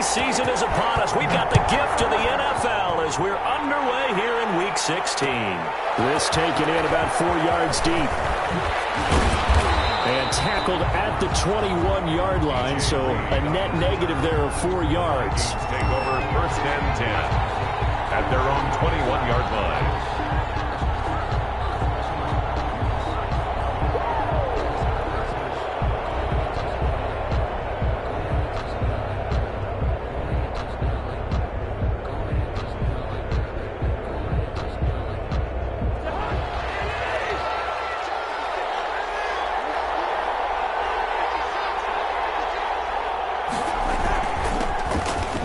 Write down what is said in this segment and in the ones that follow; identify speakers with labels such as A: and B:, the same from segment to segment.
A: season is upon us. We've got the gift of the NFL as we're underway here in Week 16.
B: This taken in about 4 yards deep. And tackled at the 21-yard line, so a net negative there of 4 yards.
C: Take over 1st and 10 at their own 21-yard line.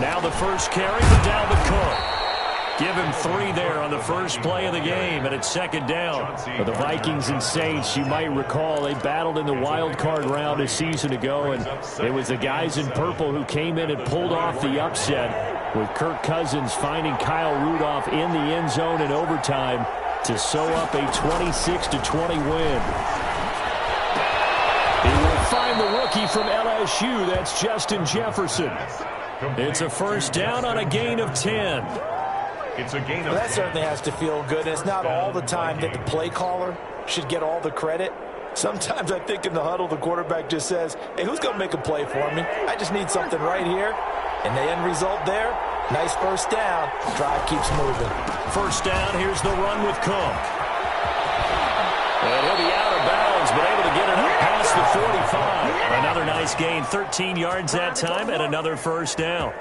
A: Now the first carry for Dalvin Cook. Give him 3 there on the first play of the game, and it's 2nd down.
B: For the Vikings and Saints, you might recall they battled in the wild card round a season ago, and it was the guys in purple who came in and pulled off the upset, with Kirk Cousins finding Kyle Rudolph in the end zone in overtime to sew up a 26-20 win. He will find the rookie from LSU. That's Justin Jefferson. It's a first down on a gain of 10.
C: It's a gain of 10.
D: That certainly has to feel good. And it's not all the time that the play caller should get all the credit. Sometimes I think in the huddle the quarterback just says, hey, who's going to make a play for me? I just need something right here. And the end result there, nice first down. Drive keeps moving.
A: First down, here's the run with Cook. And he'll be out of bounds, but able to get it up past the 45. Another nice gain, 13 yards that time, and another first down.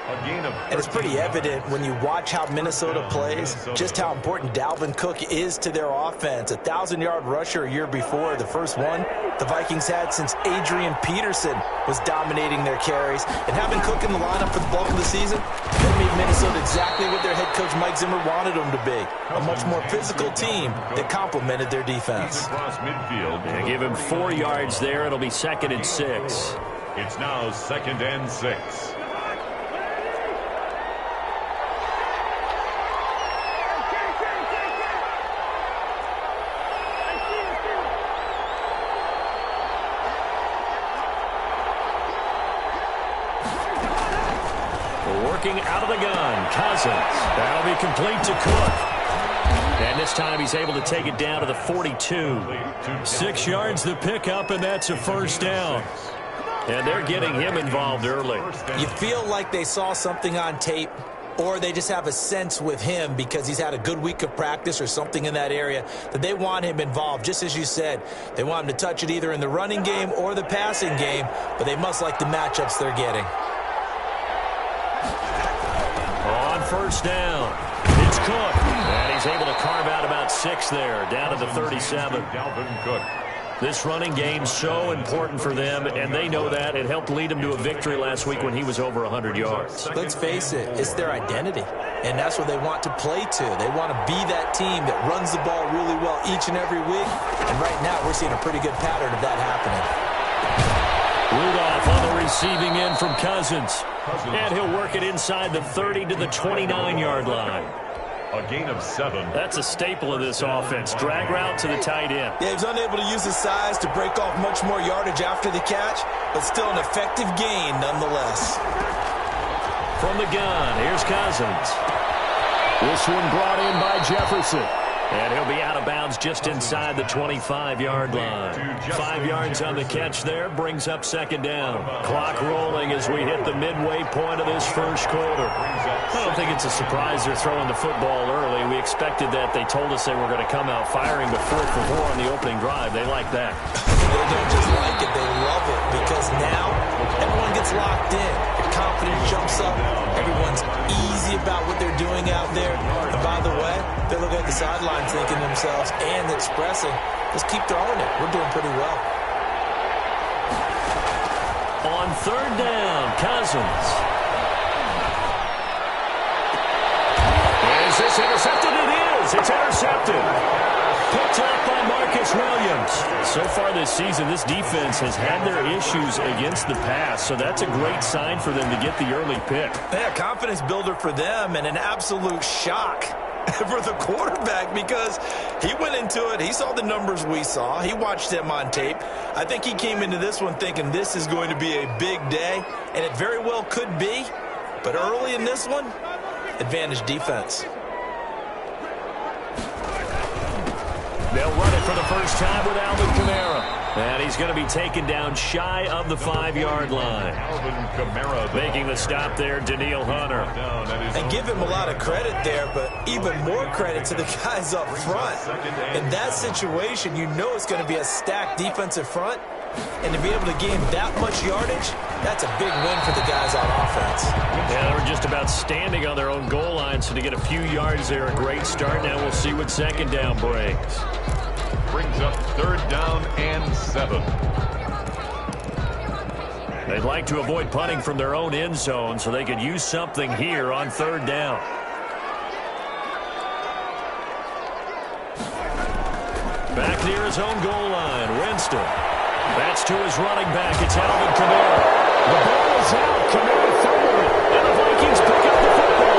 D: And it's pretty evident when you watch how Minnesota plays, just how important Dalvin Cook is to their offense. A 1,000-yard rusher a year before, the first one the Vikings had since Adrian Peterson was dominating their carries. And having Cook in the lineup for the bulk of the season, that made Minnesota exactly what their head coach Mike Zimmer wanted them to be. A much more physical team that complemented their defense.
A: Yeah, give him 4 yards there. It'll be 2nd and 6.
C: It's now 2nd and 6.
A: Working out of the gun, Cousins. That'll be complete to Cook. And this time he's able to take it down to the 42. 6 yards the pickup, and that's a first down. And they're getting him involved early.
D: You feel like they saw something on tape, or they just have a sense with him because he's had a good week of practice or something in that area that they want him involved. Just as you said, they want him to touch it either in the running game or the passing game, but they must like the matchups they're getting.
A: On first down, it's Cook. And he's able to carve out about 6 there, down to the 37.
C: Dalvin Cook.
A: This running game's so important for them, and they know that. It helped lead them to a victory last week when he was over 100 yards.
D: Let's face it, it's their identity, and that's what they want to play to. They want to be that team that runs the ball really well each and every week, and right now we're seeing a pretty good pattern of that happening.
A: Rudolph on the receiving end from Cousins. And he'll work it inside the 30 to the 29-yard line.
C: A gain of 7.
A: That's a staple of this offense. Drag route to the tight end.
D: Yeah, he was unable to use his size to break off much more yardage after the catch, but still an effective gain nonetheless.
A: From the gun, here's Cousins.
B: This one brought in by Jefferson.
A: And he'll be out of bounds just inside the 25-yard line. 5 yards on the catch there, brings up 2nd down. Clock rolling as we hit the midway point of this first quarter. I don't think it's a surprise they're throwing the football early. We expected that. They told us they were going to come out firing, but 4 for 4 on the opening drive. They like that.
D: They don't just like it, they love it, because now everyone gets locked in. Their confidence jumps up. Everyone's easy about what they're doing out there. And by the way, they look at the sideline thinking to themselves and expressing, let's keep throwing it. We're doing pretty well.
A: On 3rd down, Cousins. Is this intercepted? It is. It's intercepted. Picked up by Marcus Williams. So far this season, this defense has had their issues against the pass, so that's a great sign for them to get the early pick.
D: Yeah, confidence builder for them, and an absolute shock for the quarterback because he went into it. He saw the numbers we saw. He watched them on tape. I think he came into this one thinking this is going to be a big day, and it very well could be. But early in this one, advantage defense.
A: They'll run it for the first time with Alvin Kamara. And he's going to be taken down shy of the 5-yard line.
C: Alvin Kamara
A: making the stop there, Danielle Hunter.
D: And give him a lot of credit there, but even more credit to the guys up front. In that situation, you know it's going to be a stacked defensive front. And to be able to gain that much yardage, that's a big win for the guys on offense.
A: Yeah, they were just about standing on their own goal line, so to get a few yards there, a great start. Now we'll see what second down brings.
C: Brings up 3rd down and 7.
A: They'd like to avoid punting from their own end zone so they could use something here on 3rd down. Back near his own goal line, Winston. That's to his running back. It's Alvin Kamara. The ball is out. Kamara threw it, and the Vikings pick up the football.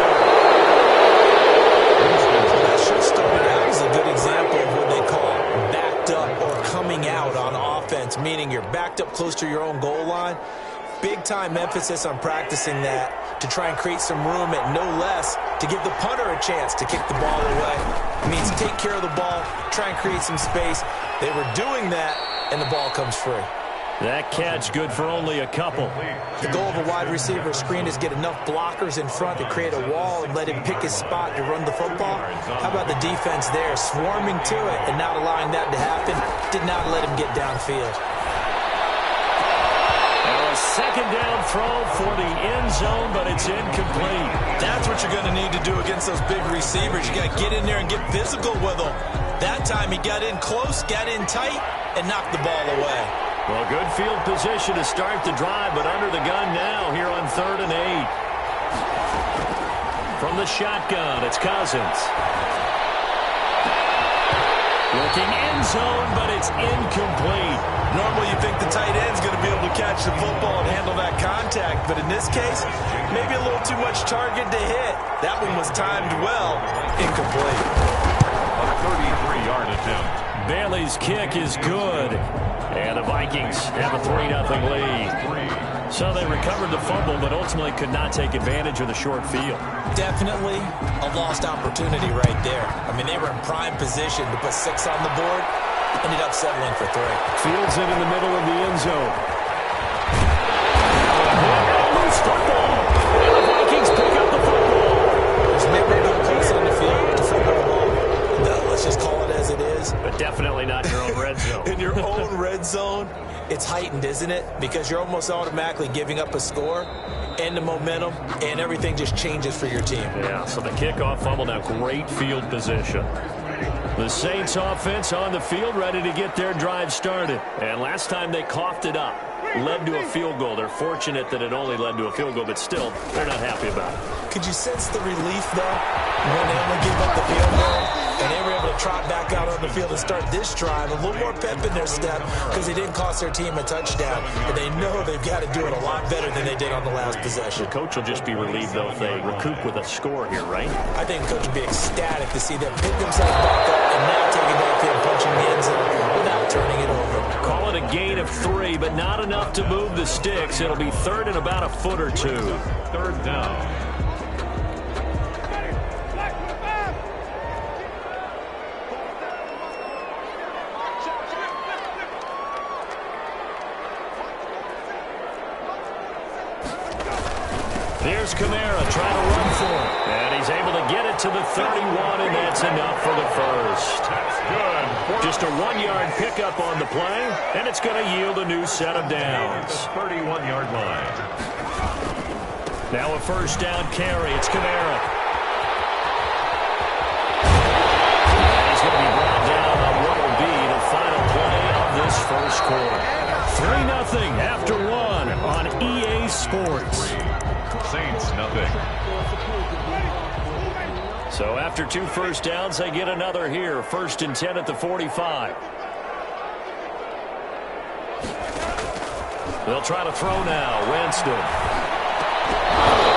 D: That should start out as a good example of what they call backed up or coming out on offense, meaning you're backed up close to your own goal line. Big time emphasis on practicing that to try and create some room at no less to give the punter a chance to kick the ball away. It means take care of the ball, try and create some space. They were doing that, and the ball comes free.
A: That catch good for only a couple.
D: The goal of a wide receiver screen is get enough blockers in front to create a wall and let him pick his spot to run the football. How about the defense there, swarming to it and not allowing that to happen? Did not let him get downfield.
A: Now a second down throw for the end zone, but it's incomplete.
D: That's what you're going to need to do against those big receivers. You got to get in there and get physical with them. That time he got in close, got in tight, and knocked the ball away.
A: Well, good field position to start the drive, but under the gun now here on 3rd and 8. From the shotgun, it's Cousins. Looking end zone, but it's incomplete.
D: Normally you think the tight end's going to be able to catch the football and handle that contact, but in this case, maybe a little too much target to hit. That one was timed well, incomplete.
C: A 33-yard attempt.
A: Bailey's kick is good. And the Vikings have a 3-0 lead. So they recovered the fumble, but ultimately could not take advantage of the short field.
D: Definitely a lost opportunity right there. I mean, they were in prime position to put 6 on the board. Ended up settling for 3.
A: Fields it in the middle of the end zone. Loose football. And the Vikings pick up the football.
D: There's never no place on the field to football ball. Let's just call it as it is.
A: But definitely not in your own red zone.
D: In your own red zone, it's heightened, isn't it? Because you're almost automatically giving up a score and the momentum, and everything just changes for your team.
A: Yeah, so the kickoff fumble, now great field position. The Saints offense on the field, ready to get their drive started. And last time they coughed it up, led to a field goal. They're fortunate that it only led to a field goal, but still, they're not happy about it.
D: Could you sense the relief, though, when they only gave up the field goal? And they were able to trot back out on the field and start this drive. A little more pep in their step because they didn't cost their team a touchdown. And they know they've got to do it a lot better than they did on the last possession.
A: The coach will just be relieved, though, if they recoup with a score here, right?
D: I think the coach would be ecstatic to see them pick themselves back up and now take it downfield, punching the end zone without turning it over.
A: Call it a gain of 3, but not enough to move the sticks. It'll be 3rd and about a foot or 2.
C: 3rd down.
A: Here's Kamara trying to run for it. And he's able to get it to the 31, and that's enough for the first.
C: Good.
A: Just a 1-yard pickup on the play, and it's going to yield a new set of downs.
C: 31-yard line.
A: Now a first down carry. It's Kamara. And he's going to be brought down on what will be the final play of this first quarter. 3-0 after 1 on EA Sports.
C: Saints, nothing.
A: So after 2 first downs, they get another here. 1st and 10 at the 45. They'll try to throw now. Winston.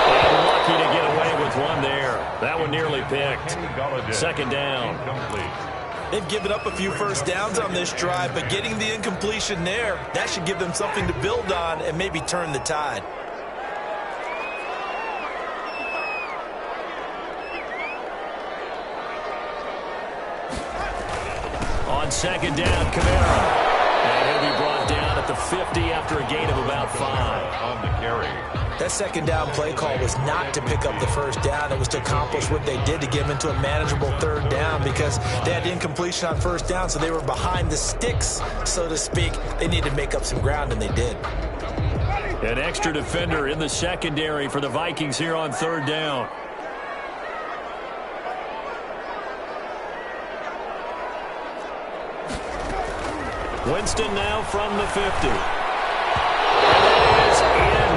A: And lucky to get away with one there. That one nearly picked. Second down.
D: They've given up a few first downs on this drive, but getting the incompletion there, that should give them something to build on and maybe turn the tide.
A: On second down, Kamara. And he'll be brought down at the 50 after a gain of about 5.
C: On the carry.
D: That second down play call was not to pick up the first down. It was to accomplish what they did to get them into a manageable third down because they had incompletion on first down, so they were behind the sticks, so to speak. They needed to make up some ground, and they did.
A: An extra defender in the secondary for the Vikings here on third down. Winston now from the 50. It is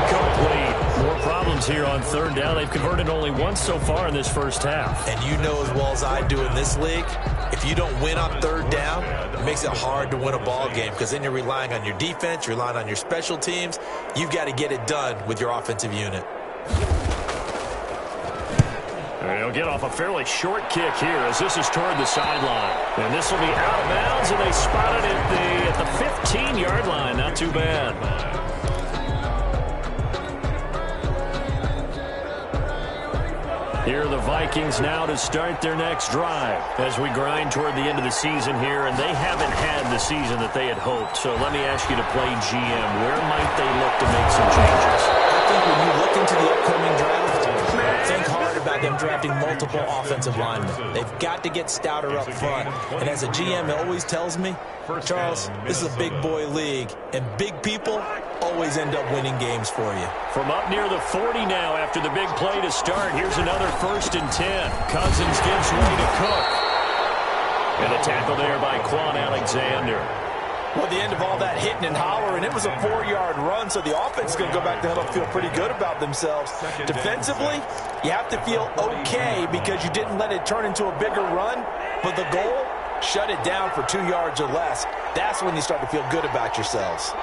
A: incomplete. More problems here on third down. They've converted only once so far in this first half.
D: And you know as well as I do in this league, if you don't win on third down, it makes it hard to win a ball game because then you're relying on your defense, you're relying on your special teams. You've got to get it done with your offensive unit.
A: He'll get off a fairly short kick here as this is toward the sideline. And this will be out of bounds, and they spot it at the 15-yard line. Not too bad. Here are the Vikings now to start their next drive as we grind toward the end of the season here, and they haven't had the season that they had hoped. So let me ask you to play GM. Where might they look to make some changes?
D: I think when you look into the upcoming draft, think hard about them drafting multiple offensive linemen. They've got to get stouter up front. And as a GM, it always tells me, Charles, this is a big boy league, and big people always end up winning games for you.
A: From up near the 40 now after the big play to start, here's another 1st and 10. Cousins gives way to Cook. And a tackle there by Quan Alexander.
D: Well, the end of all that hitting and hollering, it was a 4-yard run, so the offense is going to go back to huddle and feel pretty good about themselves. Defensively, you have to feel okay because you didn't let it turn into a bigger run, but the goal, shut it down for 2 yards or less. That's when you start to feel good about yourselves.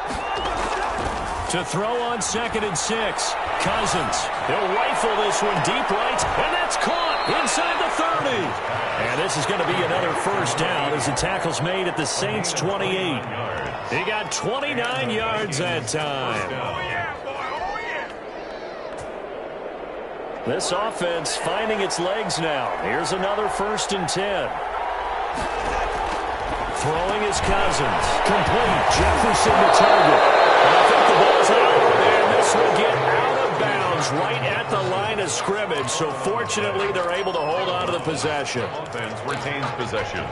A: To throw on 2nd and 6, Cousins. He'll rifle this one deep right, and that's caught inside the 30. And this is going to be another first down as the tackle's made at the Saints' 28. He got 29 yards that time. This offense finding its legs now. Here's another 1st and 10. Throwing is Cousins. Complete. Jefferson the target. And I think the ball's out. And this will get out of bounds right at the line of scrimmage. So fortunately, they're able to hold on to the possession.
C: Offense retains possession.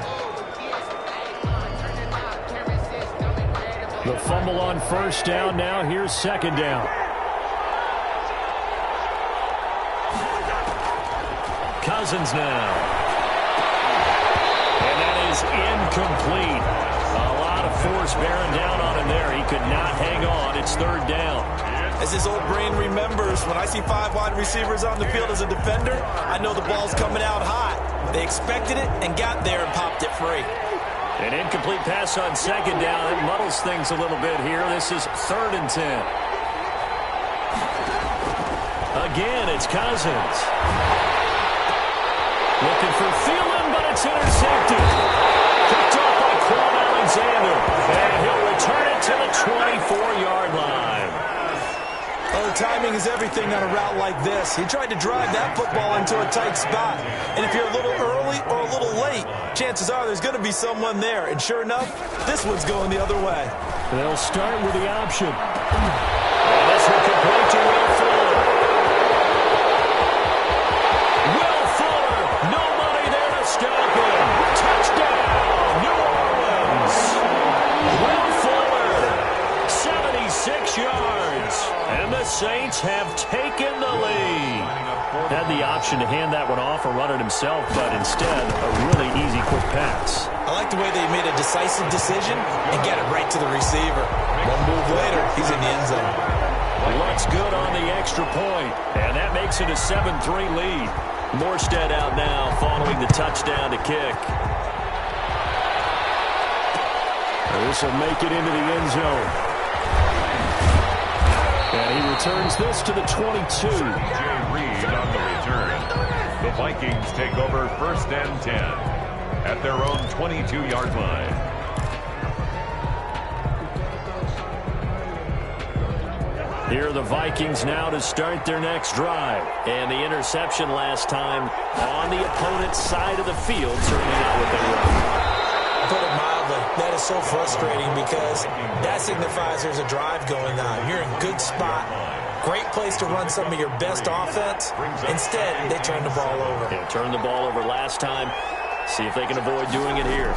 A: The fumble on first down now. Here's second down. Cousins now. And that is incomplete. A lot of force bearing down on him there. He could not hang on. It's third down.
D: As his old brain remembers, when I see 5 wide receivers on the field as a defender, I know the ball's coming out hot. They expected it and got there and popped it free.
A: An incomplete pass on second down. It muddles things a little bit here. This is 3rd and 10. Again, it's Cousins. Looking for Thielen, but it's intercepted. Picked off by Quan Alexander. And he'll return it to the 24-yard line.
D: Oh, timing is everything on a route like this. He tried to drive that football into a tight spot. And if you're a little early or a little late, chances are there's going to be someone there. And sure enough, this one's going the other way.
A: They'll start with the option. And this will complete to Will Fuller. Will Fuller, nobody there to stop him. Touchdown, New Orleans. Will Fuller, 76 yards. And the Saints have taken the lead. Had the option to hand that one off or run it himself, but instead, a really easy quick pass.
D: I like the way they made a decisive decision and got it right to the receiver. One move later, he's in the end zone.
A: Looks good on the extra point, and that makes it a 7-3 lead. Morstead out now following the touchdown to kick. This will make it into the end zone.
B: And he returns this to the 22.
C: Jay Reed on the return. The Vikings take over 1st and 10 at their own 22-yard line.
A: Here are the Vikings now to start their next drive. And the interception last time on the opponent's side of the field. Certainly not what they wanted.
D: Put it mildly, that is so frustrating because that signifies there's a drive going on. You're in good spot. Great place to run some of your best offense. Instead, they turn the ball over.
A: Yeah, turned the ball over last time. See if they can avoid doing it here.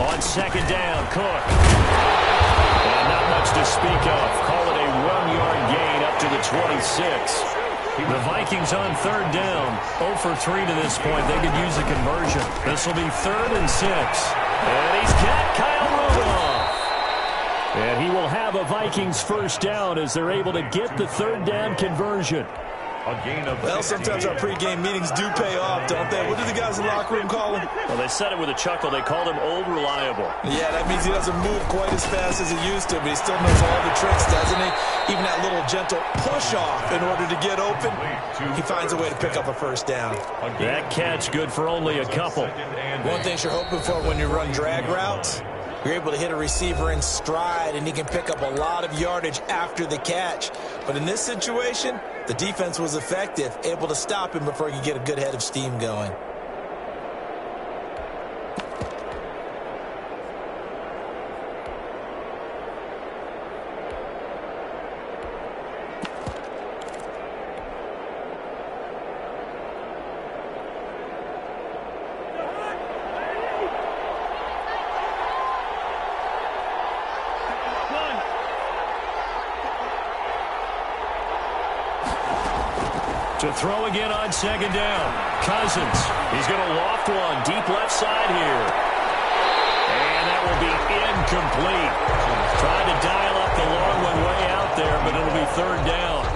A: On 2nd down, Cook. And not much to speak of. Call it a 1-yard gain up to the 26. The Vikings on 3rd down. 0 for 3 to this point. They could use a conversion. This will be 3rd and 6. And he's got Kyle Rudolph. And he will have a Vikings first down as they're able to get the 3rd down conversion.
C: A gain of
D: Well, sometimes our pregame meetings do pay off, don't they? What do the guys in the locker room call him?
A: Well, they said it with a chuckle. They called him Old Reliable.
D: Yeah, that means he doesn't move quite as fast as he used to, but he still knows all the tricks, doesn't he? Even that little gentle push-off in order to get open, he finds a way to pick up a first down.
A: That catch good for only a couple.
D: One thing you're hoping for when you run drag routes, you're able to hit a receiver in stride, and he can pick up a lot of yardage after the catch. But in this situation, the defense was effective, able to stop him before he could get a good head of steam going.
A: To throw again on 2nd down. Cousins. He's going to loft one deep left side here. And that will be incomplete. Tried to dial up the long one way out there, but it'll be 3rd down.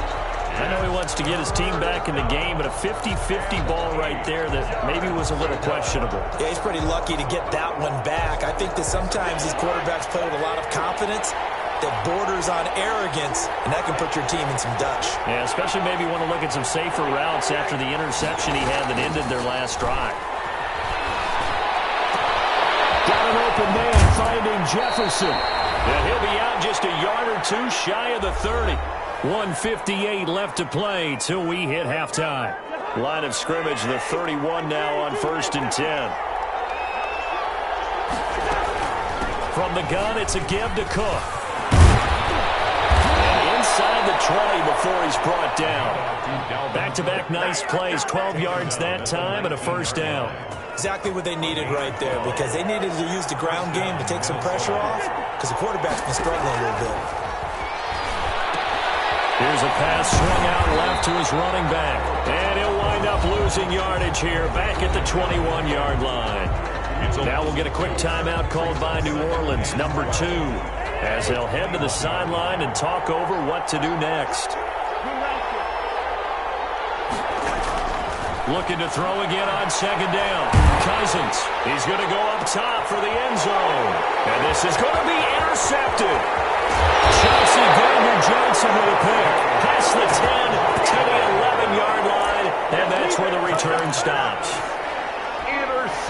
A: I know he wants to get his team back in the game, but a 50-50 ball right there that maybe was a little questionable.
D: Yeah, he's pretty lucky to get that one back. I think that sometimes these quarterbacks play with a lot of confidence that borders on arrogance, and that can put your team in some Dutch.
A: Yeah, especially maybe want to look at some safer routes after the interception he had that ended their last drive.
B: Got an open man finding Jefferson.
A: And he'll be out just a yard or two shy of the 30. 1:58 left to play till we hit halftime. Line of scrimmage, the 31 now on 1st and 10. From the gun, it's a give to Cook. Inside the 20 before he's brought down. Back-to-back nice plays, 12 yards that time and a first down.
D: Exactly what they needed right there, because they needed to use the ground game to take some pressure off, because the quarterback's been struggling a little bit.
A: Here's a pass swung out left to his running back. And he'll wind up losing yardage here back at the 21-yard line. Now we'll get a quick timeout called by New Orleans, number 2. As they'll head to the sideline and talk over what to do next. Looking to throw again on 2nd down. Cousins, he's going to go up top for the end zone. And this is going to be intercepted. Chelsea Gardner-Johnson with a pick. Past the 10 to the 11-yard line, and that's where the return stops.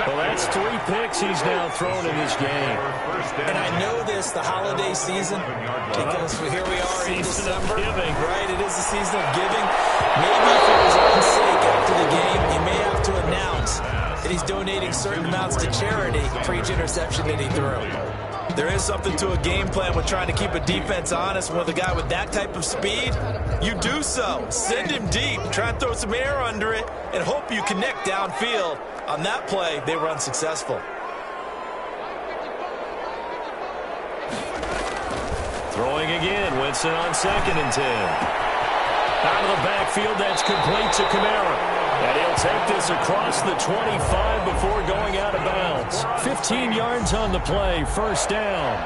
A: Well, that's 3 picks he's now thrown in this game.
D: And I know this, the holiday season, because here we are in December. Right, it is the season of giving. Maybe for his own sake after the game, he may have to announce that he's donating certain amounts to charity for each interception that he threw. There is something to a game plan with trying to keep a defense honest. With a guy with that type of speed, you do so. Send him deep, try and throw some air under it, and hope you connect downfield. On that play, they were unsuccessful.
A: Throwing again, Winston on 2nd and 10. Out of the backfield, that's complete to Kamara. And he'll take this across the 25 before going out of bounds. 15 yards on the play, first down.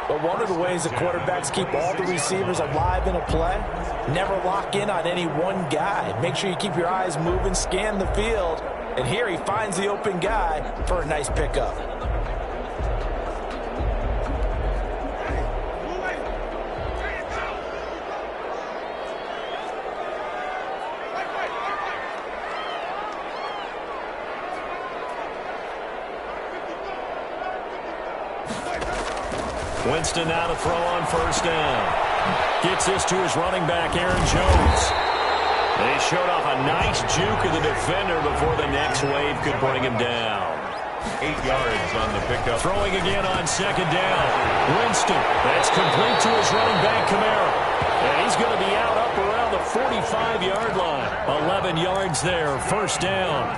D: But one of the ways that quarterbacks keep all the receivers alive in a play, never lock in on any one guy. Make sure you keep your eyes moving, scan the field. And here he finds the open guy for a nice pickup.
A: Winston now to throw on first down. Gets this to his running back, Aaron Jones. They showed off a nice juke of the defender before the next wave could bring him down.
C: 8 yards on the pickup.
A: Throwing again on second down. Winston, that's complete to his running back, Kamara. And he's going to be out up around the 45-yard line. 11 yards there, first down.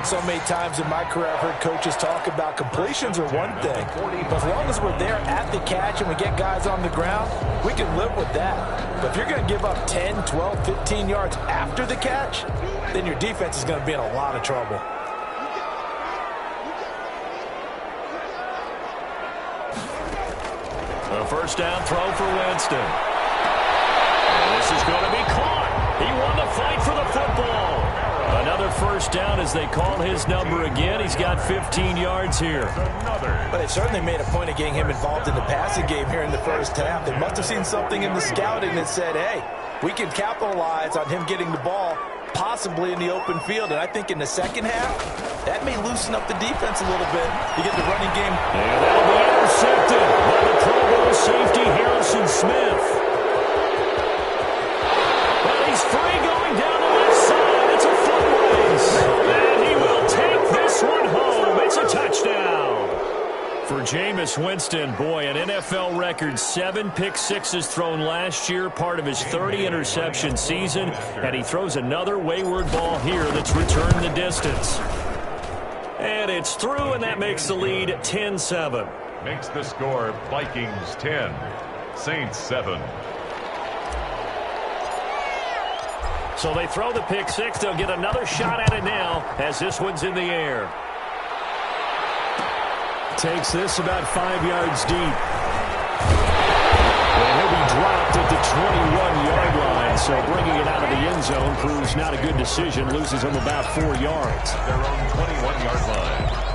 D: So many times in my career, I've heard coaches talk about completions are one thing. But as long as we're there at the catch and we get guys on the ground, we can live with that. But if you're going to give up 10, 12, 15 yards after the catch, then your defense is going to be in a lot of trouble.
A: A first down throw for Winston. This is going to be caught. He won the fight for the football. Another first down as they call his number again. He's got 15 yards here.
D: But they certainly made a point of getting him involved in the passing game here in the first half. They must have seen something in the scouting that said, hey, we can capitalize on him getting the ball possibly in the open field. And I think in the second half, that may loosen up the defense a little bit to get the running game.
A: And that'll be intercepted by the Pro Bowl safety Harrison Smith. He's free going down the left side. It's a foot race. And he will take this one home. It's a touchdown. For Jameis Winston, boy, an NFL record 7 pick-sixes thrown last year, part of his 30-interception season. And he throws another wayward ball here that's returned the distance. And it's through, and that makes the lead 10-7.
C: Makes the score Vikings 10, Saints 7.
A: So they throw the pick six. They'll get another shot at it now as this one's in the air.
B: Takes this about 5 yards deep. And he'll be dropped at the 21-yard line. So bringing it out of the end zone proves not a good decision. Loses him about 4 yards.
C: Their own 21-yard line.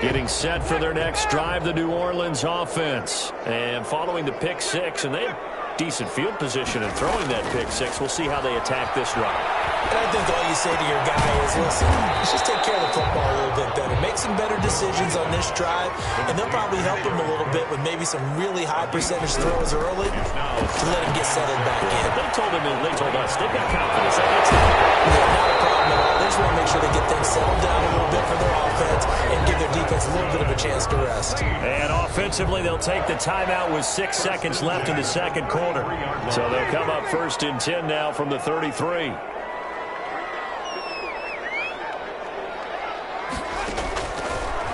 A: Getting set for their next drive, the New Orleans offense. And following the pick six, and they have decent field position in throwing that pick six. We'll see how they attack this drive.
D: And I think all you say to your guy is, listen, let's just take care of the football a little bit better. Make some better decisions on this drive, and they'll probably help him a little bit with maybe some really high percentage throws early to let him get settled back in.
A: They told us, they've got confidence.
D: Not a problem at all. They just want to make sure they get things settled down a little bit for their offense and give their defense a little bit of a chance to rest.
A: And offensively, they'll take the timeout with 6 seconds left in the second quarter. So they'll come up first and 10 now from the 33.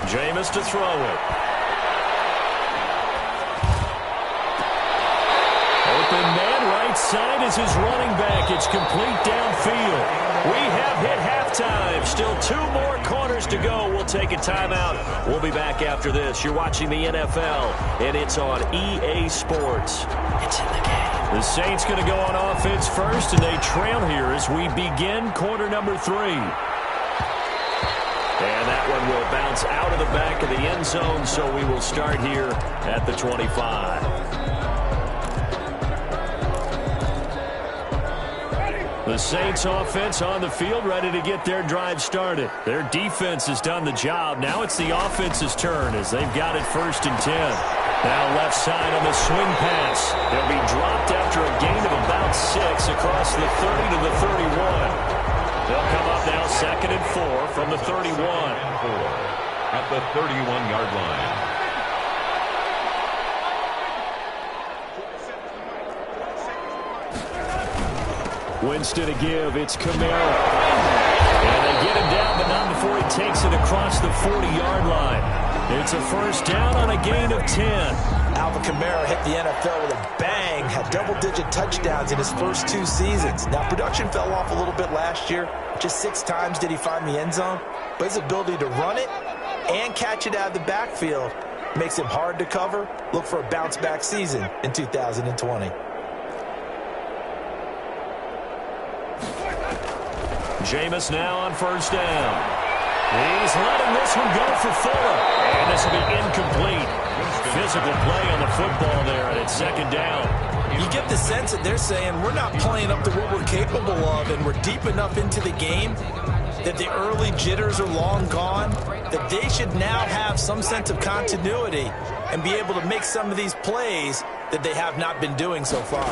A: Jameis to throw it. Open man right side is his running back. It's complete downfield. We have hit halftime. Still 2 more quarters to go. We'll take a timeout. We'll be back after this. You're watching the NFL, and it's on EA Sports. It's in the game. The Saints going to go on offense first, and they trail here as we begin quarter number 3. And that one will bounce out of the back of the end zone, so we will start here at the 25. The Saints offense on the field, ready to get their drive started. Their defense has done the job. Now it's the offense's turn as they've got it first and 10. Now left side on the swing pass. They'll be dropped after a gain of about 6 across the 30 to the 31. They'll come up now second and 4 from the 31.
C: At the 31-yard line.
B: Winston to give. It's Kamara.
A: And they get him down, but not before he takes it across the 40-yard line. It's a first down on a gain of 10.
D: Alvin Kamara hit the NFL with a bang, had double-digit touchdowns in his first 2 seasons. Now, production fell off a little bit last year. Just 6 times did he find the end zone. But his ability to run it and catch it out of the backfield makes him hard to cover. Look for a bounce-back season in 2020.
A: Jameis now on first down. He's letting this one go for Fuller. And this will be incomplete. physical play on the football there, and it's second down.
D: You get the sense that they're saying we're not playing up to what we're capable of, and we're deep enough into the game that the early jitters are long gone, that they should now have some sense of continuity and be able to make some of these plays that they have not been doing so far.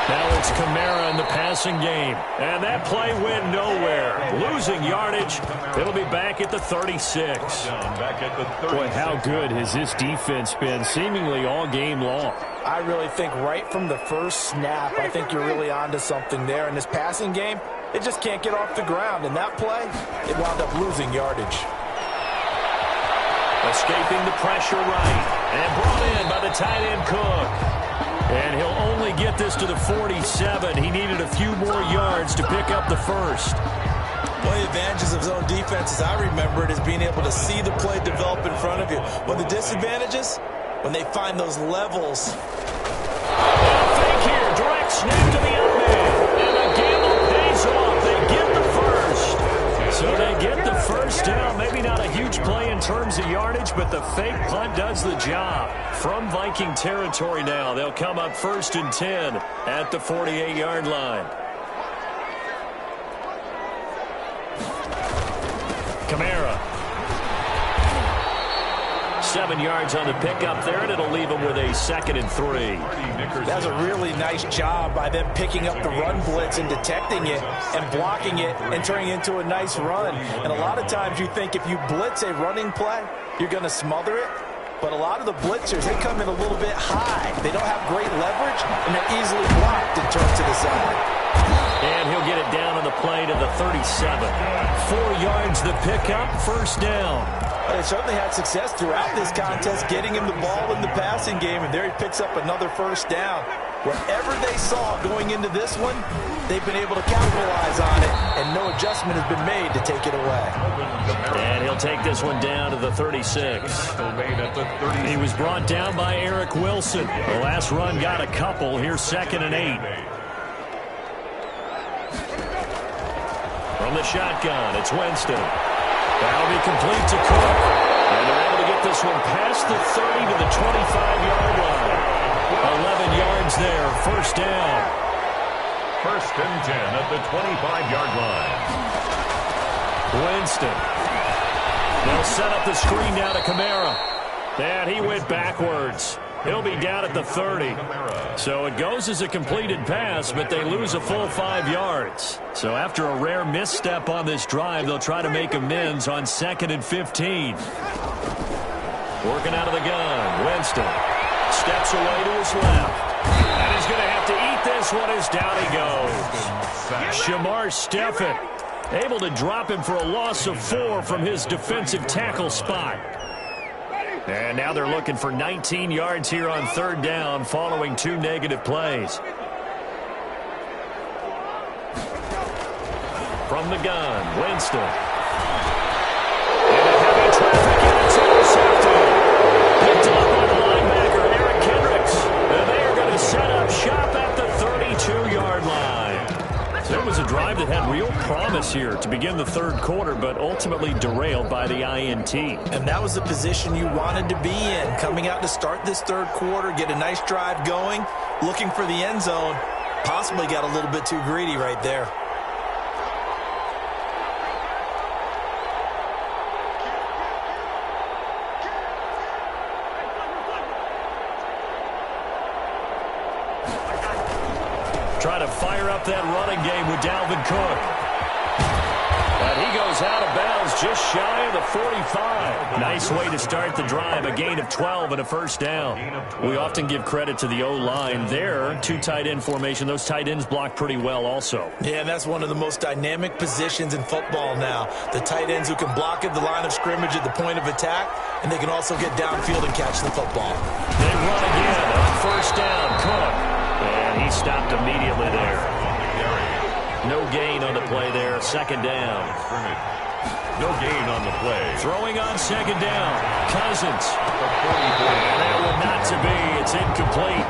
A: Now it's Kamara in the passing game. And that play went nowhere. Losing yardage. It'll be back at the 36.
B: Boy, how good has this defense been seemingly all game long?
D: I really think right from the first snap, I think you're really onto something there. In this passing game, it just can't get off the ground. And that play, it wound up losing yardage.
A: Escaping the pressure right. And brought in by the tight end Cook. And he'll only get this to the 47. He needed a few more yards to pick up the first.
D: One of the advantages of zone defense, as I remember it, is being able to see the play develop in front of you. But the disadvantages, when they find those levels.
A: Fake here, direct snap to the up man. And the gamble pays off. They get the first. So they get the first down. Maybe not a huge play in terms of yardage, but the fake punt does the job. From Viking territory now, they'll come up 1st and 10 at the 48-yard line. Kamara. 7 yards on the pickup there, and it'll leave him with a 2nd and 3.
D: That's a really nice job by them picking up the run blitz and detecting it and blocking it and turning it into a nice run. And a lot of times you think if you blitz a running play, you're going to smother it. But a lot of the blitzers, they come in a little bit high. They don't have great leverage, and they're easily blocked and turned to the side.
A: And he'll get it down on the play to the 37. 4 yards the pickup, first down.
D: They certainly had success throughout this contest getting him the ball in the passing game, and there he picks up another first down. Wherever they saw going into this one, they've been able to capitalize on it, and no adjustment has been made to take it away.
A: And he'll take this one down to the 36. He was brought down by Eric Wilson. The last run got a couple. Here's 2nd and 8. From the shotgun, it's Winston. That'll be complete to Cook. And they're able to get this one past the 30 to the 25-yard line. 11 yards there, first down.
C: 1st and 10 at the 25-yard line.
A: Winston. They'll set up the screen down to Kamara. And he went backwards. He'll be down at the 30. So it goes as a completed pass, but they lose a full 5 yards. So after a rare misstep on this drive, they'll try to make amends on 2nd and 15. Working out of the gun, Winston steps away to his left. And he's going to have to eat this one as down he goes. Shamar Stephen able to drop him for a loss of 4 from his defensive tackle spot. And now they're looking for 19 yards here on 3rd down following 2 negative plays. From the gun, Winston. And a heavy traffic, and it's intercepted. Picked up by the linebacker, Eric Kendricks. And they are going to set up shop at the 32-yard line. So it was a drive that had real promise here to begin the 3rd quarter, but ultimately derailed by the INT.
D: And that was the position you wanted to be in, coming out to start this 3rd quarter, get a nice drive going, looking for the end zone. Possibly got a little bit too greedy right there.
A: Try to fire up that running game with Dalvin Cook. And he goes out of bounds just shy of the 45. Nice way to start the drive. A gain of 12 and a first down. We often give credit to the O-line there. 2 tight end formation. Those tight ends block pretty well also.
D: Yeah, and that's one of the most dynamic positions in football now. The tight ends who can block at the line of scrimmage at the point of attack, and they can also get downfield and catch the football.
A: They run again on first down. Cook. And he stopped immediately there. No gain on the play there. 2nd down.
C: No gain on the play.
A: Throwing on 2nd down. Cousins. And that one not to be. It's incomplete.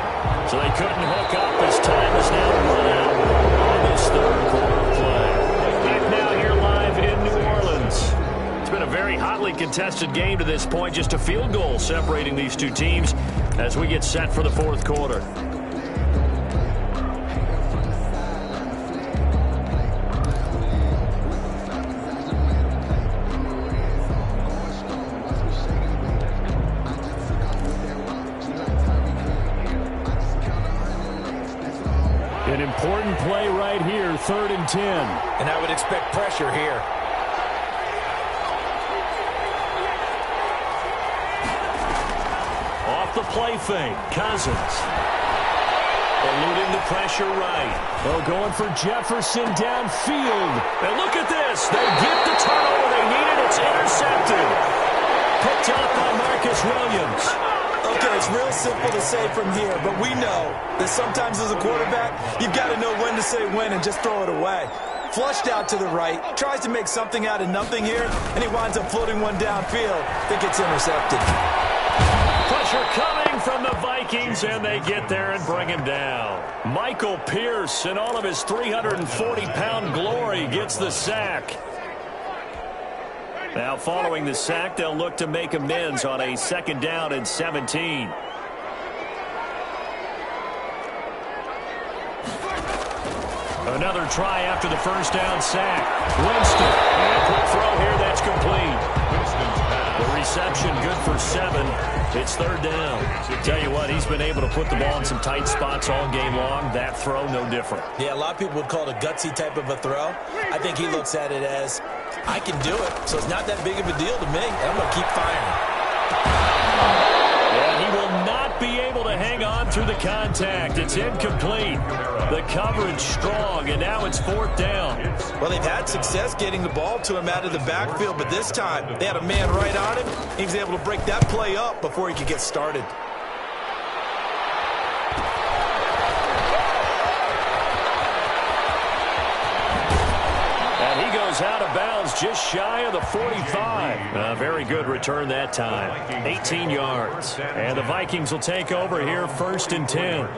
A: So they couldn't hook up as time is now run out on this 3rd quarter play. Back now here live in New Orleans. It's been a very hotly contested game to this point. Just a field goal separating these two teams as we get set for the fourth quarter.
B: An important play right here, 3rd and 10.
D: And I would expect pressure here.
A: Off the play fake, Cousins. Eluding the pressure right.
B: Oh, going for Jefferson downfield.
A: And look at this. They get the turnover they needed. It's intercepted. Picked up by Marcus Williams.
D: Okay, it's real simple to say from here, but we know that sometimes as a quarterback, you've got to know when to say when and just throw it away. Flushed out to the right, tries to make something out of nothing here, and he winds up floating one downfield. I think it's intercepted.
A: Pressure coming from the Vikings, and they get there and bring him down. Michael Pierce, in all of his 340-pound glory, gets the sack. Now, following the sack, they'll look to make amends on a 2nd down and 17. Another try after the first down sack. Winston. And quick throw here, that's complete. The reception good for 7. It's 3rd down. Tell you what, he's been able to put the ball in some tight spots all game long. That throw, no different.
D: Yeah, a lot of people would call it a gutsy type of a throw. I think he looks at it as, I can do it, so it's not that big of a deal to me. I'm going to keep firing.
A: And he will not be able to hang on through the contact. It's incomplete. The coverage strong, and now it's 4th down.
D: Well, they've had success getting the ball to him out of the backfield, but this time they had a man right on him. He was able to break that play up before he could get started.
A: Out of bounds just shy of the 45. A very good return that time. 18 yards. And the Vikings will take over here 1st and 10.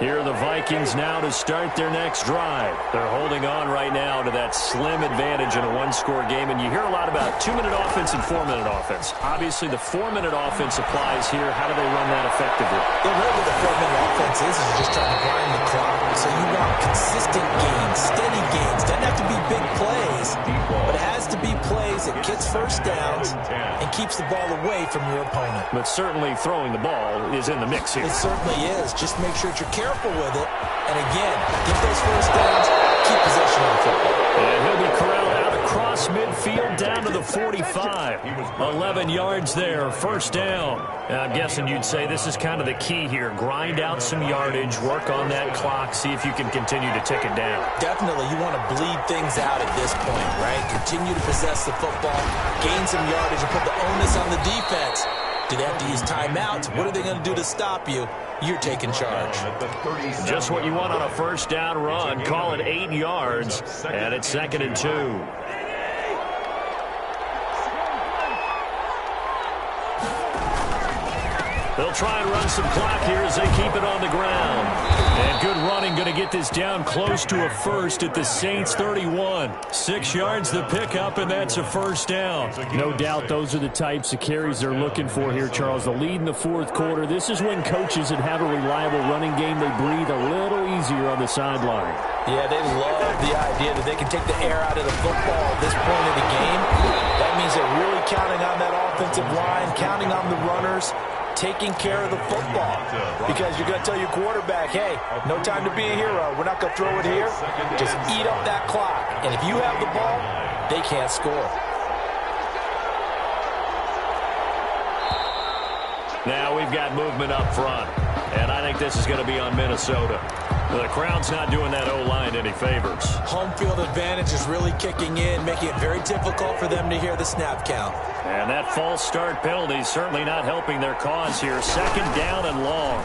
A: Here are the Vikings now to start their next drive. They're holding on right now to that slim advantage in a one-score game. And you hear a lot about 2-minute offense and 4-minute offense. Obviously, the 4-minute offense applies here. How do they run that effectively?
D: The way with the 4-minute offense is just trying to grind the clock. So you want consistent gains, steady gains. Doesn't have to be big plays, but it has to be plays that gets first downs and keeps the ball away from your opponent.
A: But certainly throwing the ball is in the mix here.
D: It certainly is. Just make sure that you're careful with it. And again, get those first downs, keep possession of the football.
A: And he'll be corralled out across midfield down to the 45. 11 yards there, 1st down. I'm guessing you'd say this is kind of the key here. Grind out some yardage, work on that clock, see if you can continue to tick it down.
D: Definitely, you want to bleed things out at this point, right? Continue to possess the football, gain some yardage, and put the onus on the defense. Do they have to use timeouts? What are they going to do to stop you? You're taking charge.
A: Just what you want on a 1st down run. Call it 8 yards, and it's 2nd and 2. They'll try and run some clock here as they keep it on the ground. And good running, going to get this down close to a first at the Saints 31. 6 yards the pickup, and that's a 1st down.
B: No doubt those are the types of carries they're looking for here, Charles. The lead in the 4th quarter. This is when coaches that have a reliable running game, they breathe a little easier on the sideline.
D: Yeah, they love the idea that they can take the air out of the football at this point of the game. That means they're really counting on that offensive line, counting on the runners, taking care of the football. Because you're going to tell your quarterback, hey, no time to be a hero. We're not going to throw it here. Just eat up that clock. And if you have the ball, they can't score.
A: Now we've got movement up front. And I think this is going to be on Minnesota. The crowd's not doing that O-line any favors.
D: Home field advantage is really kicking in, making it very difficult for them to hear the snap count.
A: And that false start penalty is certainly not helping their cause here. 2nd down and long.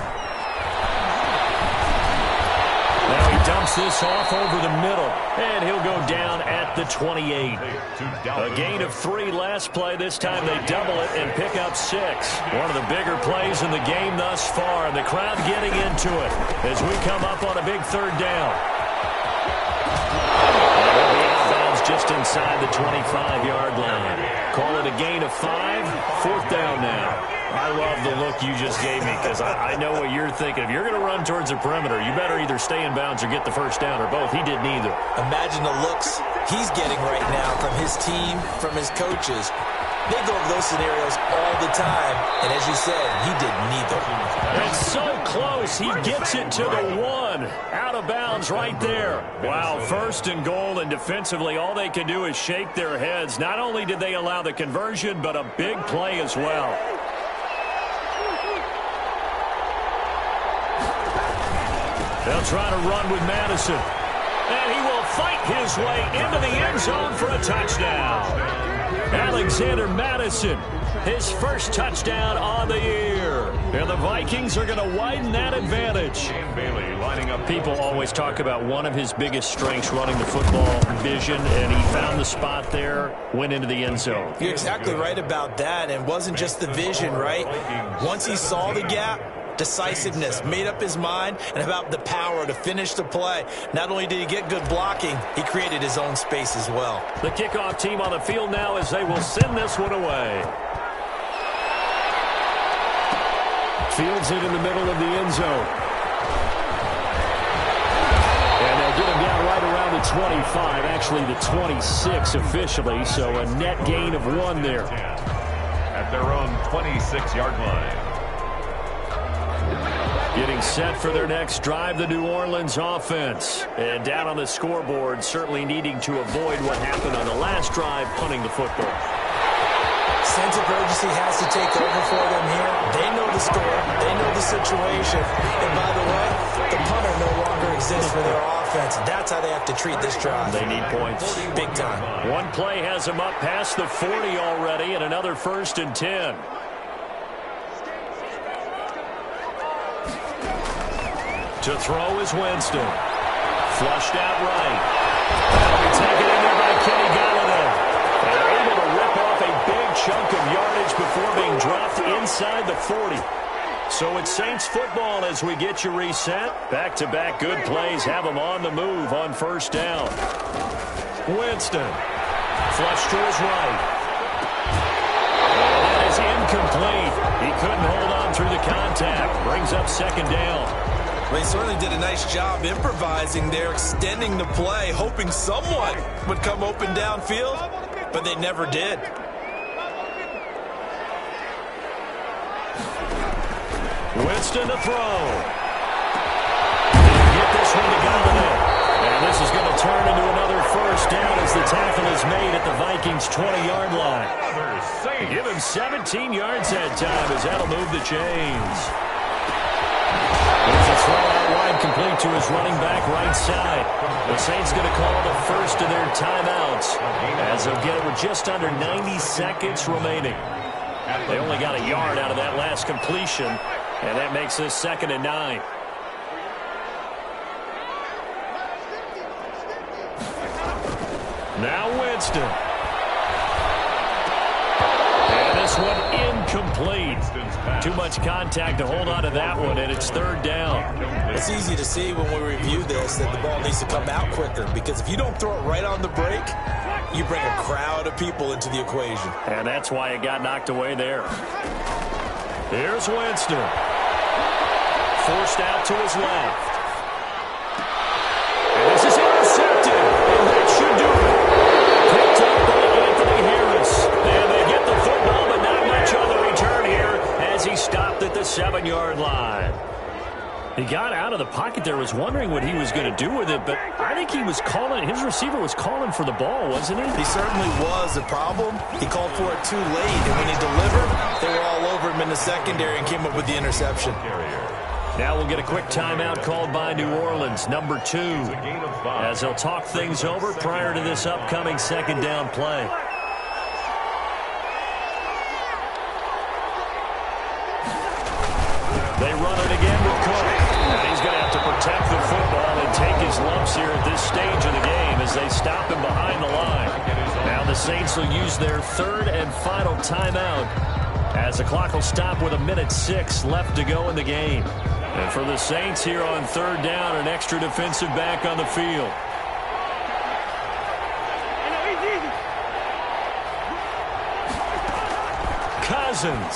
A: Now he dumps this off over the middle, and he'll go down at the 28. A gain of 3 last play. This time they double it and pick up 6. One of the bigger plays in the game thus far, and the crowd getting into it as we come up on a big 3rd down. And just inside the 25-yard line. Call it a gain of 5, 4th down now.
B: I love the look you just gave me because I know what you're thinking. If you're going to run towards the perimeter, you better either stay in bounds or get the first down, or both. He did neither.
D: Imagine the looks he's getting right now from his team, from his coaches. They go over those scenarios all the time, and as you said, he did neither.
A: And so close, he gets it to the 1. Out of bounds right there.
B: Wow, 1st and goal, and defensively, all they can do is shake their heads. Not only did they allow the conversion, but a big play as well.
A: They'll try to run with Madison. And he will fight his way into the end zone for a touchdown. Alexander Madison, his first touchdown on the year. And the Vikings are going to widen that advantage.
C: Bailey lining up.
B: People always talk about one of his biggest strengths running the football, vision, and he found the spot there, went into the end zone.
D: You're exactly right about that, and it wasn't just the vision, right? Once he saw the gap, decisiveness, made up his mind, and about the power to finish the play. Not only did he get good blocking, he created his own space as well.
A: The kickoff team on the field now as they will send this one away.
B: Fields it in the middle of the end zone. And they'll get him down right around the 25, actually the 26 officially, so a net gain of 1 there.
C: At their own 26-yard line.
A: Getting set for their next drive, the New Orleans offense. And down on the scoreboard, certainly needing to avoid what happened on the last drive, punting the football.
D: Sense of urgency has to take over for them here. They know the score. They know the situation. And by the way, the punter no longer exists for their offense. That's how they have to treat this drive.
A: They need points.
D: Big time.
A: One play has them up past the 40 already, and another 1st and 10. To throw is Winston. Flushed out right. That'll be taken in there by Kenny Galladay. And able to rip off a big chunk of yardage before being dropped inside the 40. So it's Saints football as we get you reset. Back-to-back good plays have them on the move on 1st down. Winston. Flushed to his right. And that is incomplete. He couldn't hold on through the contact. Brings up 2nd down.
D: They certainly did a nice job improvising there, extending the play, hoping someone would come open downfield, but they never did.
A: Winston to throw. Get this one to Galladay. And this is going to turn into another 1st down as the tackle is made at the Vikings' 20-yard line. Give him 17 yards that time as that'll move the chains. There's a throw out wide complete to his running back right side. The Saints going to call the first of their timeouts as they'll get it with just under 90 seconds remaining. They only got a yard out of that last completion, and that makes this 2nd and 9. Now Winston. And this one incomplete. Too much contact to hold on to that one, and it's 3rd down.
D: It's easy to see when we review this that the ball needs to come out quicker, because if you don't throw it right on the break, you bring a crowd of people into the equation.
A: And that's why it got knocked away there. Here's Winston. Forced out to his left. And this is intercepted. And that should do it. Picked up by Anthony Harris. And they get the football, but not much on the return here as he stopped at the 7-yard line. He got out of the pocket there, was wondering what he was going to do with it, but I think he was calling, his receiver was calling for the ball, wasn't he?
D: He certainly was. The problem, he called for it too late, and when he delivered, they were all over him in the secondary and came up with the interception.
A: Now we'll get a quick timeout called by New Orleans, number 2, as they'll talk things over prior to this upcoming 2nd down play. They run it again with Cook. And he's going to have to protect the football and take his lumps here at this stage of the game as they stop him behind the line. Now the Saints will use their 3rd and final timeout as the clock will stop with 1:06 left to go in the game. And for the Saints here on 3rd down, an extra defensive back on the field. Cousins.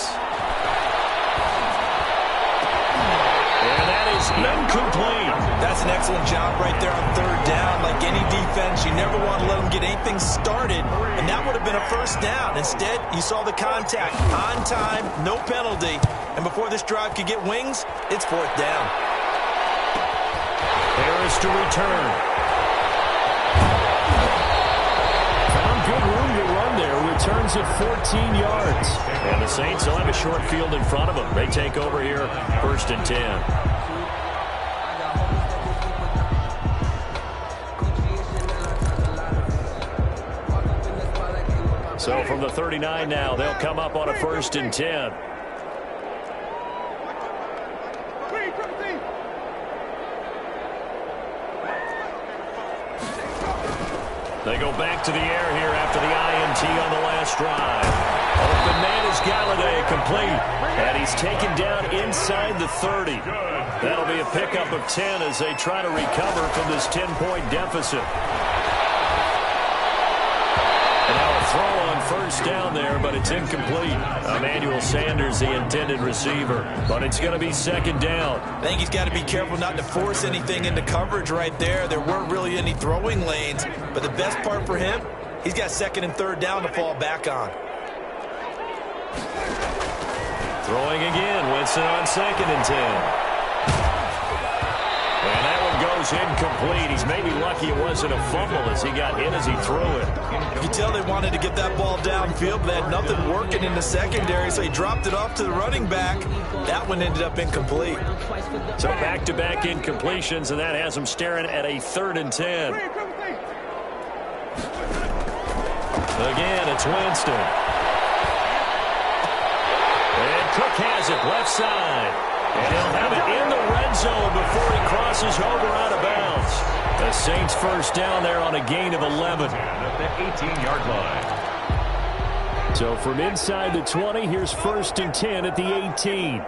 A: And that is incomplete.
D: That's an excellent job right there on third down. Like any defense, you never want to let them get anything started, and that would have been a first down. Instead, you saw the contact on time, no penalty, and before this drive could get wings, it's fourth down.
A: Harris to return.
B: Found good room to run there. Returns at 14 yards.
A: And the Saints will have a short field in front of them. They take over here, 1st and 10. So from the 39 now, they'll come up on a 1st and 10. They go back to the air here after the INT on the last drive. Open man is Galladay, complete. And he's taken down inside the 30. That'll be a pickup of 10 as they try to recover from this 10-point deficit. And now a throw on 1st down there, but it's incomplete. Emmanuel Sanders, the intended receiver. But it's going to be 2nd down.
D: I think he's got to be careful not to force anything into coverage right there. There weren't really any throwing lanes. But the best part for him, he's got 2nd and 3rd down to fall back on.
A: Throwing again, Winston on 2nd and 10. And that one goes incomplete. He's maybe lucky it wasn't a fumble as he got hit as he threw it.
D: You can tell they wanted to get that ball downfield, but they had nothing working in the secondary, so he dropped it off to the running back. That one ended up incomplete.
A: So back-to-back incompletions, and that has him staring at a 3rd and 10. Again, it's Winston. And Cook has it left side. And he'll have it in the red zone before he crosses over out of bounds. The Saints 1st down there on a gain of 11.
C: At the 18-yard line.
B: So from inside the 20, here's 1st and 10 at the 18.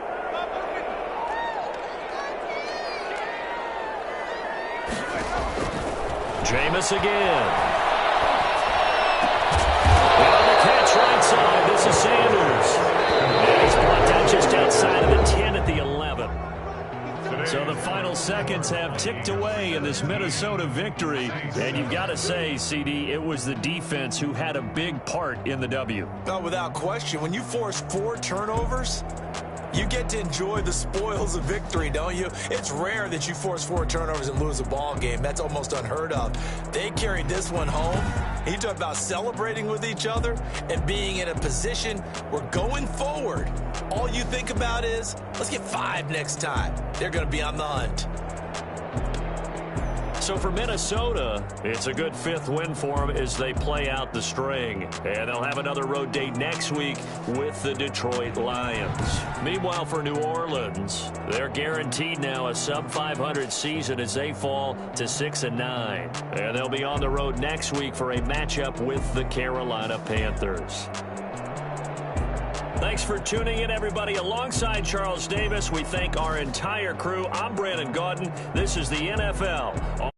A: Jameis again. And on the catch right side, this is Sanders. And he's brought down just outside of the 10 at the 11. So the final seconds have ticked away in this Minnesota victory. And you've got to say, CD, it was the defense who had a big part in the W.
D: Oh, without question. When you force 4 turnovers, you get to enjoy the spoils of victory, don't you? It's rare that you force 4 turnovers and lose a ball game. That's almost unheard of. They carried this one home. He talked about celebrating with each other and being in a position where going forward, all you think about is, let's get 5 next time. They're going to be on the hunt.
A: So for Minnesota, it's a good 5th win for them as they play out the string. And they'll have another road date next week with the Detroit Lions. Meanwhile, for New Orleans, they're guaranteed now a sub-500 season as they fall to 6-9. And they'll be on the road next week for a matchup with the Carolina Panthers. Thanks for tuning in, everybody. Alongside Charles Davis, we thank our entire crew. I'm Brandon Gaudin. This is the NFL.